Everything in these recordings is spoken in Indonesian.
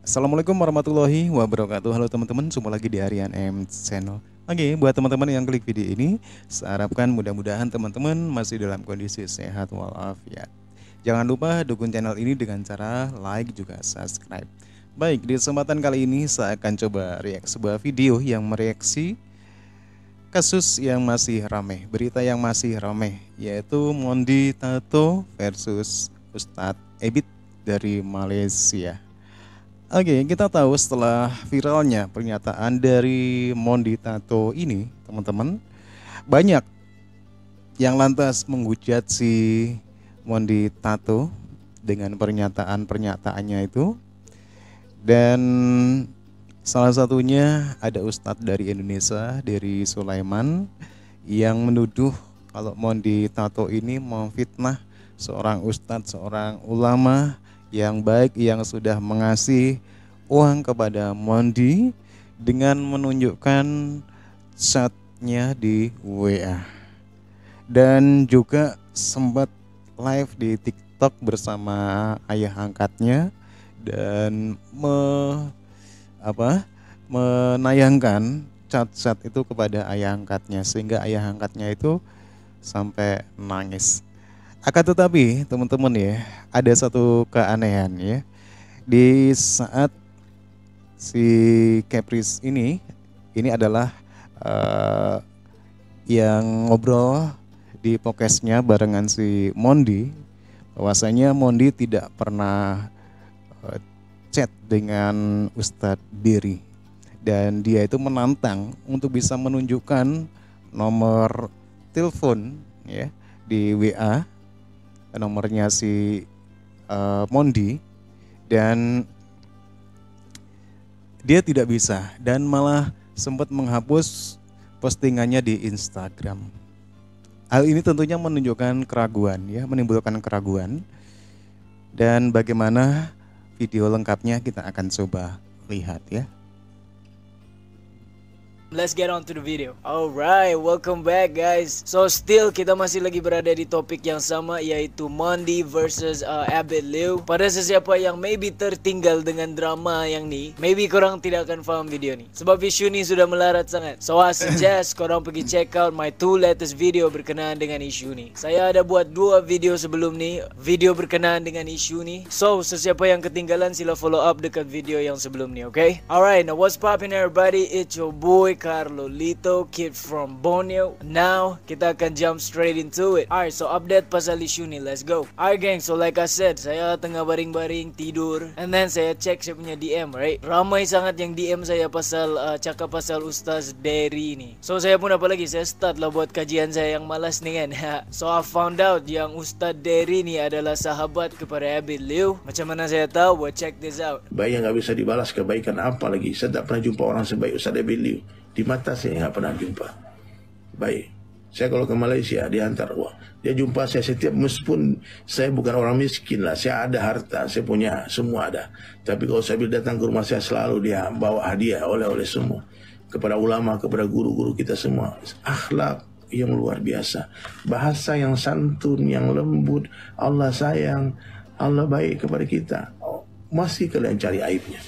Assalamualaikum warahmatullahi wabarakatuh. Halo teman-teman, jumpa lagi di Harian M Channel. Oke, buat teman-teman yang klik video ini, saya harapkan mudah-mudahan teman-teman masih dalam kondisi sehat walafiat. Jangan lupa dukung channel ini dengan cara like juga subscribe. Baik, di kesempatan kali ini saya akan coba react sebuah video yang mereaksi kasus yang masih ramai, berita yang masih ramai, yaitu Mondi Tato versus Ustadz Ebit dari Malaysia. Oke, kita tahu setelah viralnya pernyataan dari Mondi Tato ini, teman-teman, banyak yang lantas menghujat si Mondi Tato dengan pernyataan-pernyataannya itu. Dan salah satunya ada Ustadz dari Indonesia, dari Sulaiman, yang menuduh kalau Mondi Tato ini memfitnah seorang ustadz, seorang ulama yang baik yang sudah mengasih uang kepada Mondi dengan menunjukkan chatnya di WA, dan juga sempat live di TikTok bersama ayah angkatnya dan menayangkan chat-chat itu kepada ayah angkatnya, sehingga ayah angkatnya itu sampai nangis. Akan tetapi teman-teman ya, ada satu keanehan ya. Di saat si Caprice ini adalah yang ngobrol di podcastnya barengan si Mondi, bahwasanya Mondi tidak pernah chat dengan Ustadz Berry, dan dia itu menantang untuk bisa menunjukkan nomor telepon ya di WA, nomornya si Mondi, dan dia tidak bisa dan malah sempat menghapus postingannya di Instagram. Hal ini tentunya menunjukkan keraguan ya, menimbulkan keraguan, dan bagaimana video lengkapnya kita akan coba lihat ya. Let's get on to the video. Alright, welcome back guys. So still kita masih lagi berada di topik yang sama, yaitu Mondi versus Abed Liu. Pada sesiapa yang maybe tertinggal dengan drama yang ni, maybe korang tidak akan faham video ni, sebab isu ni sudah melarat sangat. So I suggest korang pergi check out my 2 latest video berkenaan dengan isu ni. Saya ada buat 2 video sebelum ni, video berkenaan dengan isu ni. So sesiapa yang ketinggalan, sila follow up dekat video yang sebelum ni, okay? Alright, now what's poppin' everybody? It's your boy Carlo Lito, kid from Borneo. Now kita akan jump straight into it. Alright, so update pasal isu ni, let's go. Alright gang, so like I said, saya tengah baring-baring tidur, and then saya check saya punya DM, right? Ramai sangat yang DM saya pasal cakap pasal Ustaz Derry ni. So saya pun apa lagi, saya start lah buat kajian saya yang malas ni kan. So I found out yang Ustaz Derry ni adalah sahabat kepada Abed Liu. Macam mana saya tahu? Buat check this out. Baik yang gak bisa dibalas kebaikan apa lagi. Saya tak pernah jumpa orang sebaik Ustaz Abed Liu. Di mata saya nggak pernah jumpa. Baik, saya kalau ke Malaysia diantar, wah, dia jumpa saya setiap, meskipun saya bukan orang miskin lah, saya ada harta, saya punya semua ada. Tapi kalau saya datang ke rumah saya, selalu dia bawa hadiah, oleh-oleh semua kepada ulama, kepada guru-guru kita semua. Akhlak yang luar biasa, bahasa yang santun, yang lembut. Allah sayang, Allah baik kepada kita. Oh, masih kalian cari aibnya?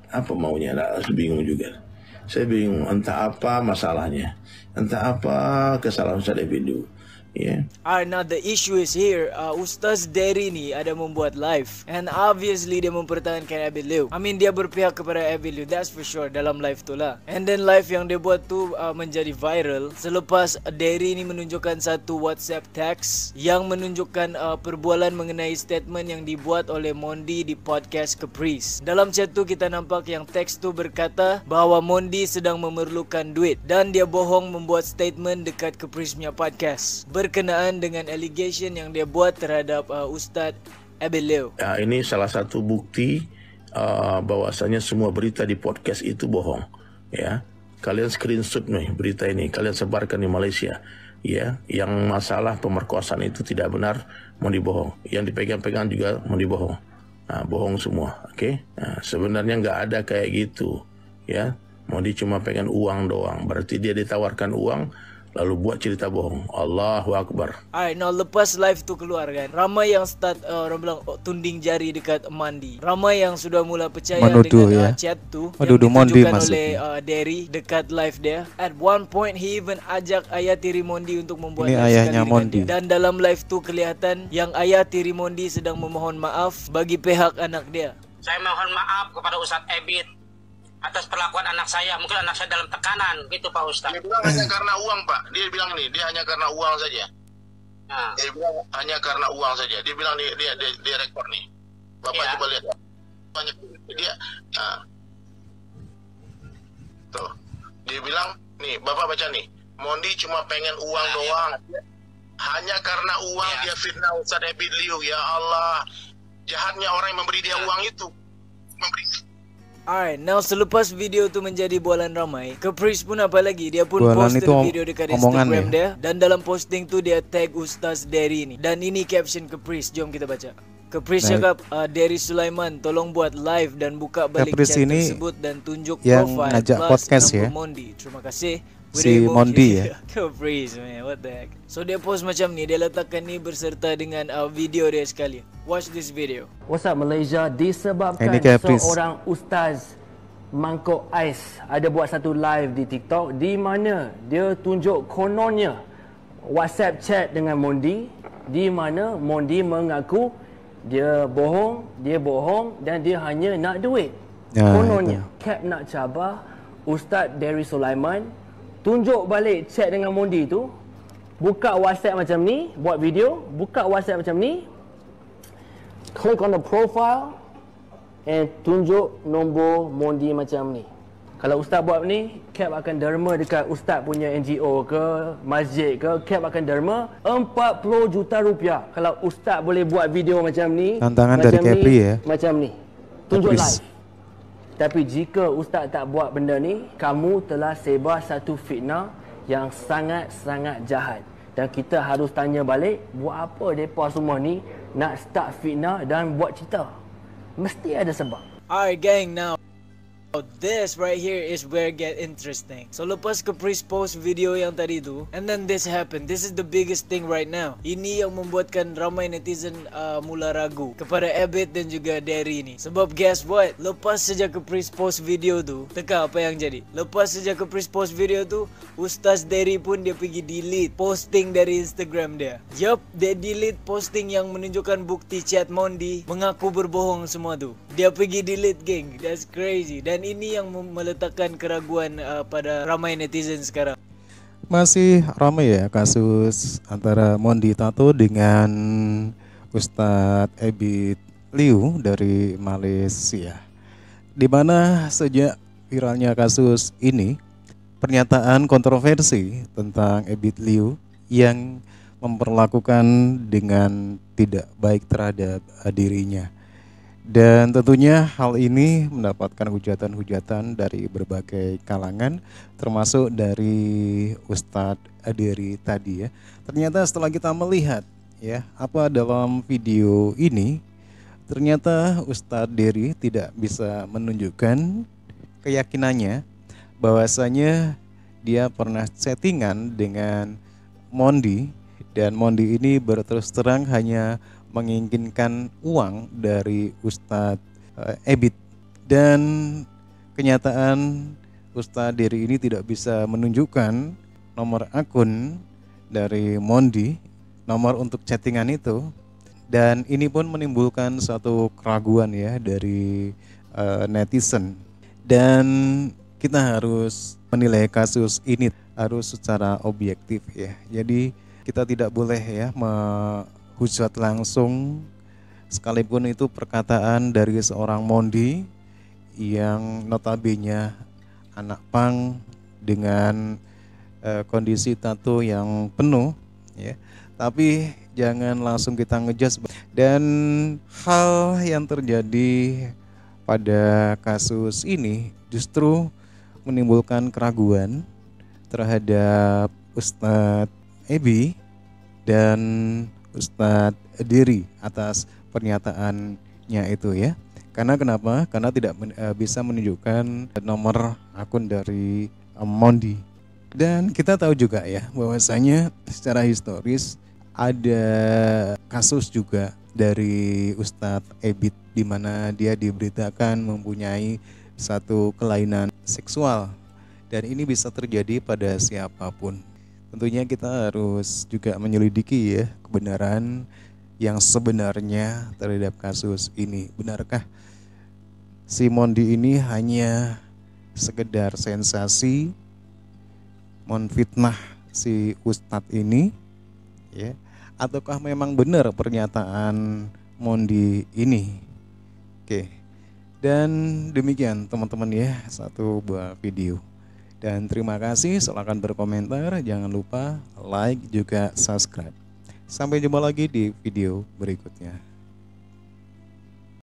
Apa maunya? Saya bingung juga. Saya bingung, entah apa masalahnya, entah apa kesalahan Ustaz Abed Liu. Yeah. Alright, now the issue is here. Ustaz Derry ni ada membuat live, and obviously dia mempertahankan Abed Liu. I mean, dia berpihak kepada Abed Liu, that's for sure, dalam live tu lah. And then live yang dia buat tu menjadi viral selepas Derry ni menunjukkan satu WhatsApp text yang menunjukkan perbualan mengenai statement yang dibuat oleh Mondi di podcast Caprice. Dalam chat tu kita nampak yang teks tu berkata bahawa Mondi sedang memerlukan duit, dan dia bohong membuat statement dekat Caprice punya podcast berkenaan dengan allegation yang dia buat terhadap Ustaz Abed Liu. Ya, ini salah satu bukti bahwasanya semua berita di podcast itu bohong. Ya, kalian screenshot nih berita ini, kalian sebarkan di Malaysia. Ya, yang masalah pemerkosaan itu tidak benar, mau dibohong. Yang dipegang-pegang juga mau dibohong. Nah, bohong semua, oke? Okay? Nah, sebenarnya nggak ada kayak gitu. Ya, mau cuma pengen uang doang. Berarti dia ditawarkan uang lalu buat cerita bohong. Allahu Akbar. Alright, now lepas live tu keluar kan, ramai yang start orang bilang tunding jari dekat Mandi. Ramai yang sudah mula percaya Menuduh, dengan ya. chat tu Menuduh yang Mondi ditunjukkan oleh maksudnya. Derry dekat live dia. At one point he even ajak ayah tiri Mondi untuk membuat Ini live ayahnya sekali dengan Mondi. dia. Dan dalam live tu kelihatan yang ayah tiri Mondi sedang memohon maaf bagi pihak anak dia. Saya mohon maaf kepada Ustadz Ebit atas perlakuan anak saya. Mungkin anak saya dalam tekanan, gitu Pak Ustadz. Dia bilang hanya karena uang, Pak. Dia bilang ini, dia hanya karena uang saja. Nah, Dia bilang hanya karena uang saja. Dia bilang dia rekor nih. Bapak Iya. coba lihat. Banyak dia. Nah. Tuh. Dia bilang nih, Bapak baca nih. Mondi cuma pengen uang doang. Hanya karena uang Iya. dia fitnah Ustadz Ebit Liu. Ya Allah. Jahatnya orang yang memberi dia uang itu. Memberi. Alright, now selepas video tu menjadi bualan ramai, Caprice pun apa lagi, dia pun Bualan post itu video dekat omongan Instagram ya? dia. Dan dalam posting tu dia tag Ustaz Derry ni. Dan ini caption Caprice, jom kita baca. Caprice Baik. cakap, Derry Sulaiman tolong buat live dan buka balik Caprice chat ini tersebut dan tunjuk yang profile ngajak plus podcast number ya? Mondi. Terima kasih. Si Mondi ya? Caprice man, what the heck. So dia post macam ni, dia letakkan ni berserta dengan video dia sekali. Watch this video. What's up Malaysia? Disebabkan Ini Caprice. seorang ustaz mangkuk ais ada buat satu live di TikTok di mana dia tunjuk kononnya WhatsApp chat dengan Mondi, di mana Mondi mengaku dia bohong dan dia hanya nak duit. Ya, Kononnya Cap nak cabar Ustaz Derry Sulaiman tunjuk balik chat dengan Mondi tu, buka WhatsApp macam ni, buat video, buka WhatsApp macam ni, click on the profile and tunjuk nombor Mondi macam ni. Kalau Ustaz buat ni, Cap akan derma dekat Ustaz punya NGO ke, masjid ke, Cap akan derma 40 juta rupiah. Kalau Ustaz boleh buat video macam ni, Tantangan macam dari ni, Capri ya. macam ni. Tunjuk Caprice. live. Tapi jika Ustaz tak buat benda ni, kamu telah sebar satu fitnah yang sangat-sangat jahat. Dan kita harus tanya balik, buat apa mereka semua ni nak start fitnah dan buat cerita? Mesti ada sebab. Alright gang, now this right here is where it get interesting. So lepas Caprice post video yang tadi tu, and then this happened. This is the biggest thing right now. Ini yang membuatkan ramai netizen mula ragu kepada Ebit dan juga Derry ni. Sebab guess what? Lepas sejak Caprice post video tu, teka apa yang jadi? Lepas sejak Caprice post video tu, Ustaz Derry pun dia pergi delete posting dari Instagram dia. Yup, dia delete posting yang menunjukkan bukti chat Mondi mengaku berbohong semua tu. Dia pergi delete geng. That's crazy. Dan ini yang meletakkan keraguan pada ramai netizen sekarang. Masih ramai ya kasus antara Mondi Tato dengan Ustadz Ebit Liu dari Malaysia. Di mana sejak viralnya kasus ini, pernyataan kontroversi tentang Ebit Liu yang memperlakukan dengan tidak baik terhadap dirinya. Dan tentunya hal ini mendapatkan hujatan-hujatan dari berbagai kalangan, termasuk dari Ustadz Derry tadi ya. Ternyata setelah kita melihat ya apa dalam video ini, ternyata Ustadz Derry tidak bisa menunjukkan keyakinannya bahwasanya dia pernah chattingan dengan Mondi, dan Mondi ini berterus terang hanya menginginkan uang dari Ustadz Ebit. Dan kenyataan Ustadz Derry ini tidak bisa menunjukkan nomor akun dari Mondi, nomor untuk chattingan itu. Dan ini pun menimbulkan suatu keraguan ya dari netizen. Dan kita harus menilai kasus ini harus secara objektif ya. Jadi kita tidak boleh ya hujat langsung, sekalipun itu perkataan dari seorang Mondi yang notabene anak pang dengan kondisi tato yang penuh ya. Tapi jangan langsung kita ngejudge. Dan hal yang terjadi pada kasus ini justru menimbulkan keraguan terhadap Ustadz Ebi dan Ustadz Derry atas pernyataannya itu ya. Karena kenapa? Karena tidak bisa menunjukkan nomor akun dari Mondi. Dan kita tahu juga ya bahwasanya secara historis ada kasus juga dari Ustadz Ebit di mana dia diberitakan mempunyai satu kelainan seksual dan ini bisa terjadi pada siapapun. Tentunya kita harus juga menyelidiki ya kebenaran yang sebenarnya terhadap kasus ini. Benarkah si Mondi ini hanya sekedar sensasi menfitnah si Ustadz ini ya, ataukah memang benar pernyataan Mondi ini? Oke. Dan demikian teman-teman ya satu buah video. Dan terima kasih, silakan berkomentar, jangan lupa like juga subscribe. Sampai jumpa lagi di video berikutnya.